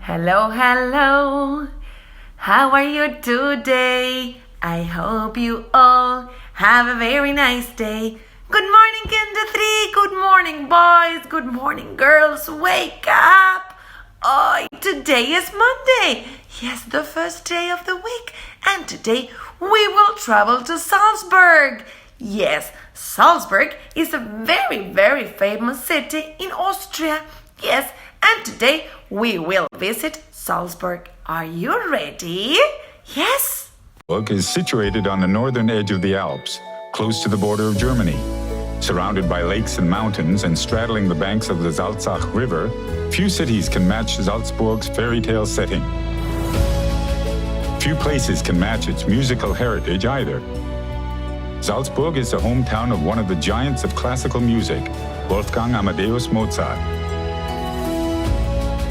Hello, hello. How are you today? I hope you all have a very nice day. Good morning, Kinder 3. Good morning, boys. Good morning, girls. Wake up. Oh, today is Monday. Yes, the first day of the week. And today we will travel to Salzburg. Yes, Salzburg is a very, very famous city in Austria. Yes, and today we will visit Salzburg. Are you ready? Yes? Salzburg is situated on the northern edge of the Alps, close to the border of Germany. Surrounded by lakes and mountains and straddling the banks of the Salzach River, few cities can match Salzburg's fairy tale setting. Few places can match its musical heritage either. Salzburg is the hometown of one of the giants of classical music, Wolfgang Amadeus Mozart.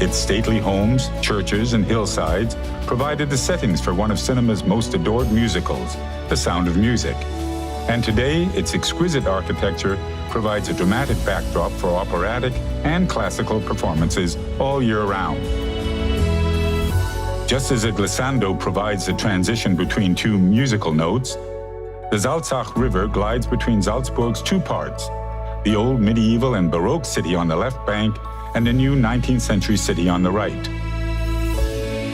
Its stately homes, churches, and hillsides provided the settings for one of cinema's most adored musicals, The Sound of Music. And today, its exquisite architecture provides a dramatic backdrop for operatic and classical performances all year round. Just as a glissando provides the transition between two musical notes, the Salzach River glides between Salzburg's two parts, the old medieval and Baroque city on the left bank and the new 19th century city on the right.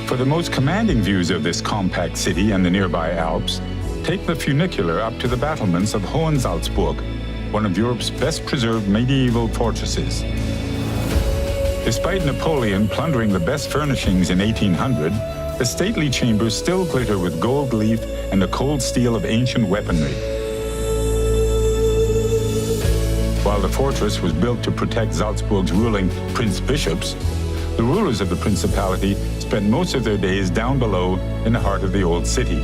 For the most commanding views of this compact city and the nearby Alps, take the funicular up to the battlements of Hohensalzburg, one of Europe's best preserved medieval fortresses. Despite Napoleon plundering the best furnishings in 1800, the stately chambers still glitter with gold leaf and the cold steel of ancient weaponry. While the fortress was built to protect Salzburg's ruling prince-bishops, the rulers of the principality spent most of their days down below in the heart of the old city.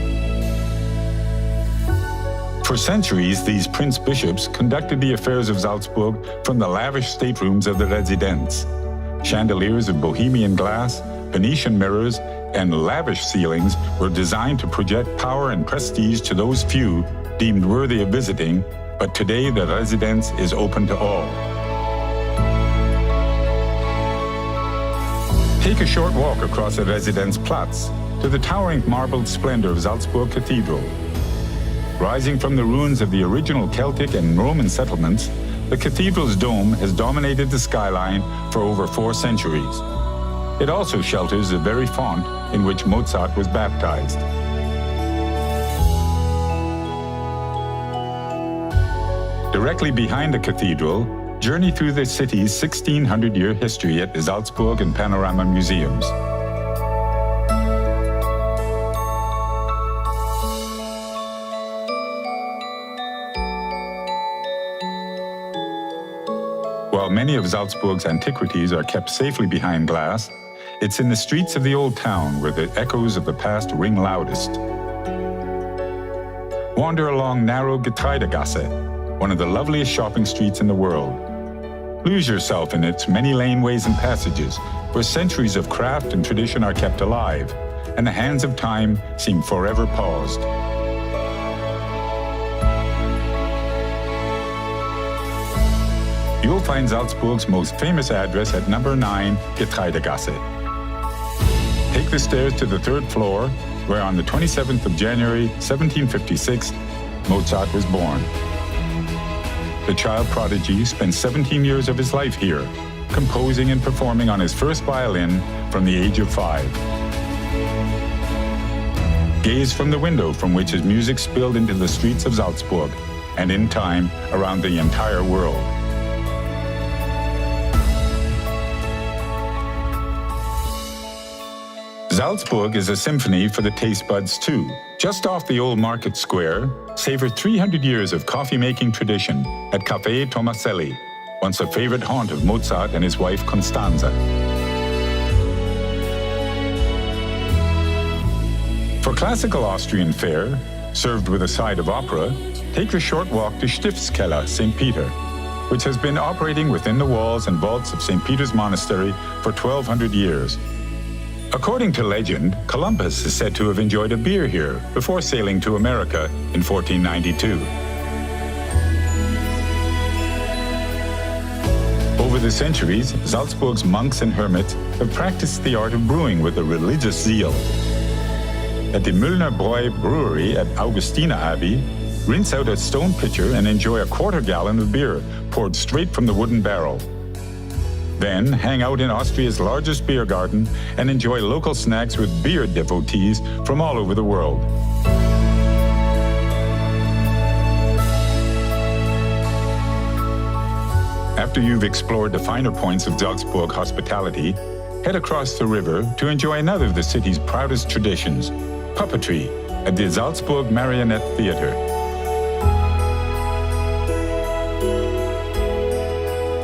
For centuries, these prince-bishops conducted the affairs of Salzburg from the lavish staterooms of the residence. Chandeliers of Bohemian glass, Venetian mirrors, and lavish ceilings were designed to project power and prestige to those few deemed worthy of visiting, but today the residence is open to all. Take a short walk across the Residenzplatz to the towering marbled splendor of Salzburg Cathedral. Rising from the ruins of the original Celtic and Roman settlements, the cathedral's dome has dominated the skyline for over 4 centuries. It also shelters the very font in which Mozart was baptized. Directly behind the cathedral, journey through the city's 1600-year history at the Salzburg and Panorama Museums. While many of Salzburg's antiquities are kept safely behind glass, it's in the streets of the old town where the echoes of the past ring loudest. Wander along narrow Getreidegasse, one of the loveliest shopping streets in the world. Lose yourself in its many laneways and passages, where centuries of craft and tradition are kept alive, and the hands of time seem forever paused. You'll find Salzburg's most famous address at number 9 Getreidegasse. Take the stairs to the 3rd floor, where on the 27th of January 1756, Mozart was born. The child prodigy spent 17 years of his life here, composing and performing on his first violin from the age of 5. Gaze from the window from which his music spilled into the streets of Salzburg, and in time, around the entire world. Salzburg is a symphony for the taste buds too. Just off the old market square, savor 300 years of coffee-making tradition at Café Tomaselli, once a favorite haunt of Mozart and his wife Constanza. For classical Austrian fare, served with a side of opera, take the short walk to Stiftskeller, St. Peter, which has been operating within the walls and vaults of St. Peter's Monastery for 1,200 years. According to legend, Columbus is said to have enjoyed a beer here before sailing to America in 1492. Over the centuries, Salzburg's monks and hermits have practiced the art of brewing with a religious zeal. At the Müllner Bräu brewery at Augustina Abbey, rinse out a stone pitcher and enjoy a quarter gallon of beer poured straight from the wooden barrel. Then hang out in Austria's largest beer garden and enjoy local snacks with beer devotees from all over the world. After you've explored the finer points of Salzburg hospitality, head across the river to enjoy another of the city's proudest traditions, puppetry at the Salzburg Marionette Theater.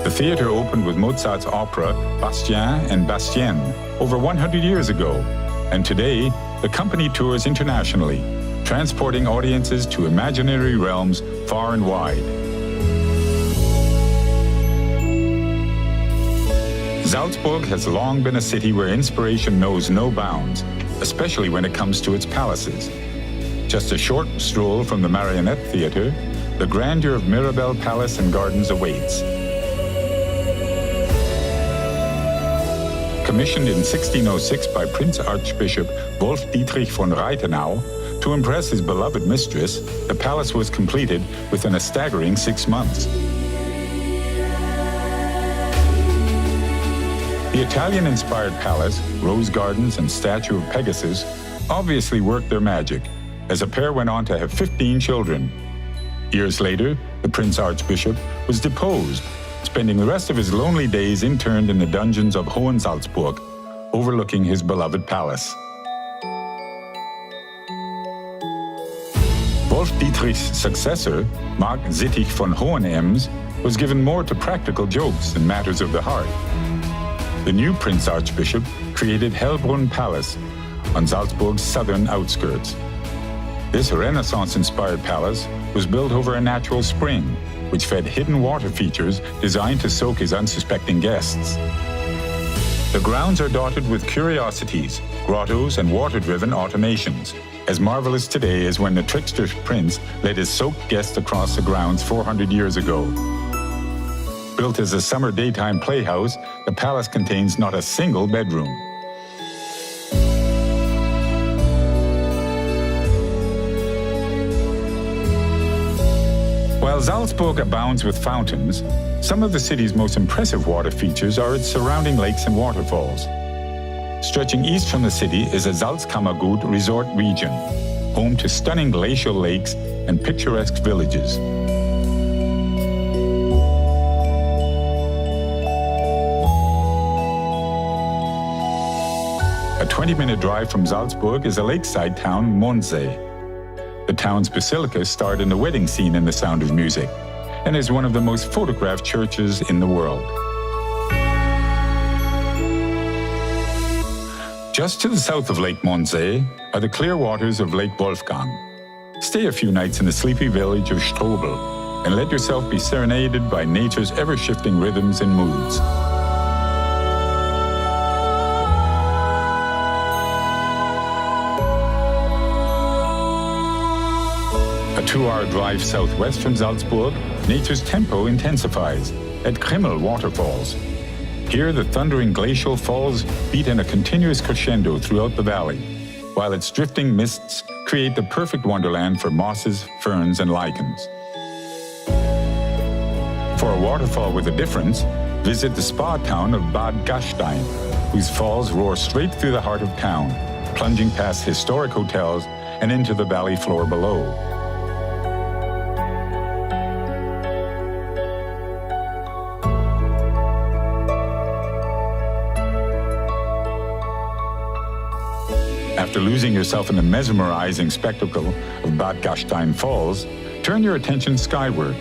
The theater opened with Mozart's opera Bastien and Bastienne over 100 years ago, and today the company tours internationally, transporting audiences to imaginary realms far and wide. Salzburg has long been a city where inspiration knows no bounds, especially when it comes to its palaces. Just a short stroll from the Marionette Theater, the grandeur of Mirabell Palace and Gardens awaits. Commissioned in 1606 by Prince Archbishop Wolf Dietrich von Reithenau to impress his beloved mistress, the palace was completed within a staggering 6 months. The Italian-inspired palace, rose gardens, and statue of Pegasus obviously worked their magic, as a pair went on to have 15 children. Years later, the Prince Archbishop was deposed, spending the rest of his lonely days interned in the dungeons of Hohensalzburg, overlooking his beloved palace. Wolf Dietrich's successor, Mark Zittich von Hohenems, was given more to practical jokes and matters of the heart. The new Prince Archbishop created Hellbrunn Palace on Salzburg's southern outskirts. This Renaissance-inspired palace was built over a natural spring, which fed hidden water features designed to soak his unsuspecting guests. The grounds are dotted with curiosities, grottos, and water-driven automations, as marvelous today as when the trickster prince led his soaked guests across the grounds 400 years ago. Built as a summer daytime playhouse, the palace contains not a single bedroom. While Salzburg abounds with fountains, some of the city's most impressive water features are its surrounding lakes and waterfalls. Stretching east from the city is a Salzkammergut resort region, home to stunning glacial lakes and picturesque villages. A 20-minute drive from Salzburg is a lakeside town, Mondsee. The town's basilica starred in the wedding scene in The Sound of Music, and is one of the most photographed churches in the world. Just to the south of Lake Mondsee are the clear waters of Lake Wolfgang. Stay a few nights in the sleepy village of Strobel, and let yourself be serenaded by nature's ever-shifting rhythms and moods. A 2-hour drive southwest from Salzburg, nature's tempo intensifies at Krimmel Waterfalls. Here, the thundering glacial falls beat in a continuous crescendo throughout the valley, while its drifting mists create the perfect wonderland for mosses, ferns, and lichens. For a waterfall with a difference, visit the spa town of Bad Gastein, whose falls roar straight through the heart of town, plunging past historic hotels and into the valley floor below. After losing yourself in the mesmerizing spectacle of Bad Gastein Falls, turn your attention skyward.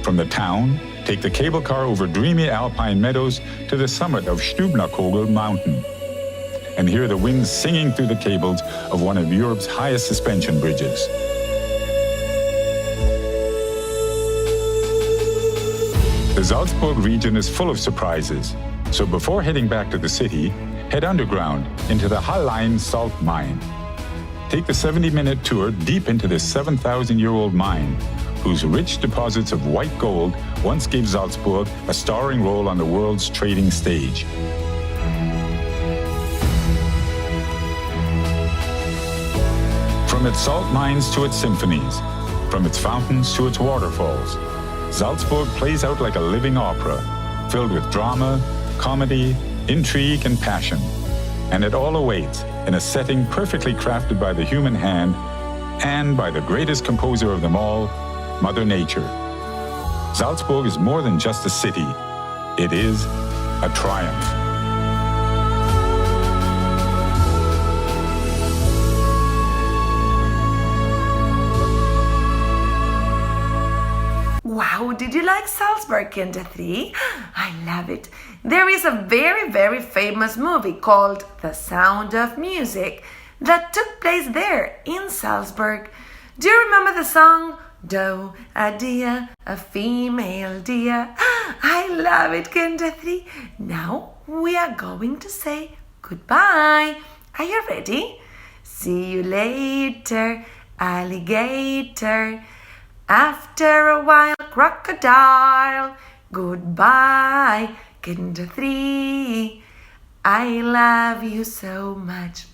From the town, take the cable car over dreamy alpine meadows to the summit of Stubnerkogel Mountain, and hear the winds singing through the cables of one of Europe's highest suspension bridges. The Salzburg region is full of surprises, so before heading back to the city, head underground into the Hallein salt mine. Take the 70-minute tour deep into this 7,000-year-old mine, whose rich deposits of white gold once gave Salzburg a starring role on the world's trading stage. From its salt mines to its symphonies, from its fountains to its waterfalls, Salzburg plays out like a living opera, filled with drama, comedy, intrigue, and passion. And it all awaits in a setting perfectly crafted by the human hand and by the greatest composer of them all, Mother Nature. Salzburg is more than just a city. It is a triumph. Wow, did you like Salzburg K3? I love it. There is a very, very famous movie called The Sound of Music that took place there in Salzburg. Do you remember the song? Do, a deer, a female deer. I love it, K3. Now we are going to say goodbye. Are you ready? See you later, alligator. After a while, crocodile. Goodbye, K3. I love you so much.